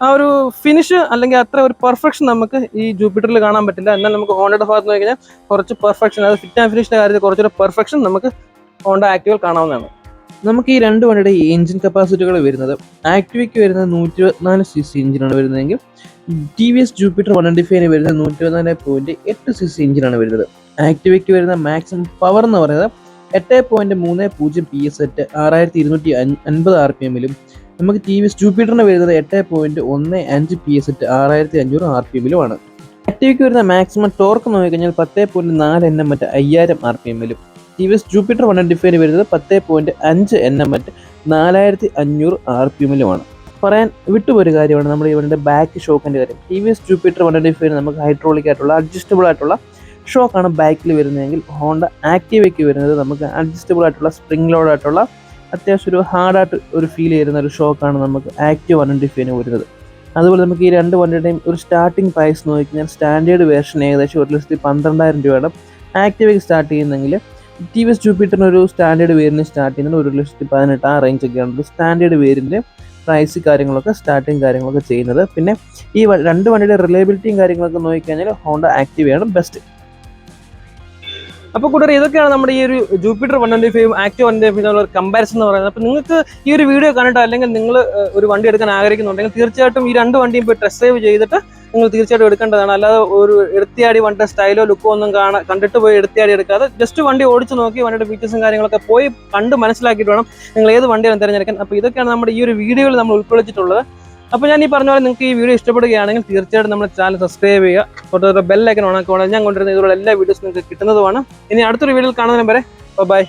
ആ ഒരു ഫിനിഷ് അല്ലെങ്കിൽ അത്ര ഒരു പെർഫെക്ഷൻ നമുക്ക് ഈ ജൂപ്പിറ്ററിൽ കാണാൻ പറ്റില്ല. എന്നാൽ നമുക്ക് ഹോണ്ടയുടെ ഭാഗത്ത് നോക്കി കഴിഞ്ഞാൽ കുറച്ച് പെർഫെക്ഷൻ, അത് ഫിറ്റ് ആൻഡ് ഫിനിഷിൻ്റെ കാര്യത്തിൽ കുറച്ചൊരു പെർഫെക്ഷൻ നമുക്ക് ഹോണ്ട ആക്റ്റീവയിൽ കാണാവുന്നതാണ്. നമുക്ക് ഈ രണ്ട് വണ്ടിയുടെ എഞ്ചിൻ കപ്പാസിറ്റികൾ വരുന്നത് ആക്റ്റീവയ്ക്ക് വരുന്നത് 124cc എഞ്ചിനാണ് വരുന്നതെങ്കിൽ TVS ജൂപ്പിറ്റർ 125 വരുന്നത് 114.8cc എഞ്ചിനാണ് വരുന്നത്. ആക്റ്റീവയ്ക്ക് വരുന്ന മാക്സിമം പവർ എന്ന് പറയുന്നത് 8.30 PS സെറ്റ് 6250 RPM-ലും നമുക്ക് ടി വി എസ് ജൂപ്പിറ്ററിന് വരുന്നത് 8.15 PS 6500 RPM-ലുമാണ്. ആക്റ്റീവയ്ക്ക് വരുന്ന മാക്സിമം ടോർക്ക് നോക്കിക്കഴിഞ്ഞാൽ 10.4 Nm 5000 RPM-ലും. ടി വി എസ് ജൂപ്പിറ്റർ 125 വരുന്നത് 10.5 Nm 4500 RPM-ലുമാണ്. പറയാൻ വിട്ടുപോയൊരു കാര്യമാണ് നമ്മുടെ ഈ വണ്ടിയുടെ ബാക്ക് ഷോക്കിൻ്റെ കാര്യം. ടി വി എസ് ജൂപ്പിറ്റർ 125 നമുക്ക് ഹൈഡ്രോളിക് ആയിട്ടുള്ള അഡ്ജസ്റ്റബിൾ ആയിട്ടുള്ള ഷോക്കാണ് ബാക്കിൽ വരുന്നതെങ്കിൽ ഹോണ്ട ആക്റ്റീവയ്ക്ക് വരുന്നത് നമുക്ക് അഡ്ജസ്റ്റബിൾ ആയിട്ടുള്ള സ്പ്രിംഗ് ലോഡ് ആയിട്ടുള്ള അത്യാവശ്യം ഒരു ഹാർഡായിട്ട് ഒരു ഫീൽ ചെയ്യുന്ന ഒരു ഷോക്കാണ് നമുക്ക് ആക്റ്റീവ് 125 വരുന്നത്. അതുപോലെ നമുക്ക് ഈ രണ്ട് വണ്ടിയുടെയും ഒരു സ്റ്റാർട്ടിംഗ് പ്രൈസ് നോക്കിക്കഴിഞ്ഞാൽ സ്റ്റാൻഡേർഡ് വേർഷൻ ഏകദേശം 1,12,000 രൂപയാണ് ആക്റ്റീവയ്ക്ക് സ്റ്റാർട്ട് ചെയ്യുന്നെങ്കിൽ ടി വി എസ് ജൂപ്പിറ്ററിന് ഒരു സ്റ്റാൻഡേർഡ് വേരിയൻറ്റ് സ്റ്റാർട്ട് ചെയ്യുന്നത് 1,18,000 ആ റേഞ്ചൊക്കെയാണ് ഒരു സ്റ്റാൻഡേർഡ് വേരിയൻറ്റ് പ്രൈസ് കാര്യങ്ങളൊക്കെ സ്റ്റാർട്ടിങ് കാര്യങ്ങളൊക്കെ ചെയ്യുന്നത്. പിന്നെ ഈ രണ്ട് വണ്ടിയുടെ റിലയബിലിറ്റിയും കാര്യങ്ങളൊക്കെ നോക്കിക്കഴിഞ്ഞാൽ ഹോണ്ട ആക്റ്റീവയാണ് ബെസ്റ്റ്. അപ്പോൾ കൂട്ടുകാർ ഇതൊക്കെയാണ് നമ്മുടെ ഈ ഒരു ജൂപ്പിറ്റർ 125 ആക്റ്റീവ് 125 കമ്പാരിസൺ എന്ന് പറയുന്നത്. അപ്പോൾ നിങ്ങൾക്ക് ഈ ഒരു വീഡിയോ കണ്ടിട്ട് അല്ലെങ്കിൽ നിങ്ങൾ ഒരു വണ്ടി എടുക്കാൻ ആഗ്രഹിക്കുന്നുണ്ടെങ്കിൽ തീർച്ചയായിട്ടും ഈ രണ്ട് വണ്ടിയും പോയി ടെസ്റ്റ് ഡ്രൈവ് ചെയ്തിട്ട് നിങ്ങൾ തീർച്ചയായിട്ടും എടുക്കേണ്ടതാണ്. അല്ലാതെ ഒരു എടുത്തിയാടി വണ്ടിയുടെ സ്റ്റൈലോ ലുക്കോ ഒന്നും കണ്ടിട്ട് പോയി എടുത്തിയാടി എടുക്കാതെ ജസ്റ്റ് വണ്ടി ഓടിച്ച് നോക്കി വണ്ടിയുടെ ഫീച്ചേഴ്സും കാര്യങ്ങളൊക്കെ പോയി കണ്ട് മനസ്സിലാക്കിയിട്ട് വേണം നിങ്ങൾ ഏത് വണ്ടിയാണ് തിരഞ്ഞെടുക്കാൻ. അപ്പോൾ ഇതൊക്കെയാണ് നമ്മുടെ ഈ ഒരു വീഡിയോയിൽ നമ്മൾ ഉൾക്കൊള്ളിച്ചിട്ടുള്ളത്. അപ്പോൾ ഞാൻ ഈ പറഞ്ഞ പോലെ നിങ്ങൾക്ക് ഈ വീഡിയോ ഇഷ്ടപ്പെടുകയാണെങ്കിൽ തീർച്ചയായിട്ടും നമ്മുടെ ചാനൽ സബ്സ്ക്രൈബ് ചെയ്യുക, തൊട്ടടുത്ത ബെൽ ഐക്കൺ ഓൺ ആക്കുകയാണെങ്കിൽ ഞാൻ കൊണ്ടുവരുന്ന ഇതുപോലെ എല്ലാ വീഡിയോസും നിങ്ങൾക്ക് കിട്ടുന്നതുമാണ്. ഇനി അടുത്തൊരു വീഡിയോയിൽ കാണുന്നതിന് വരെ ബൈ.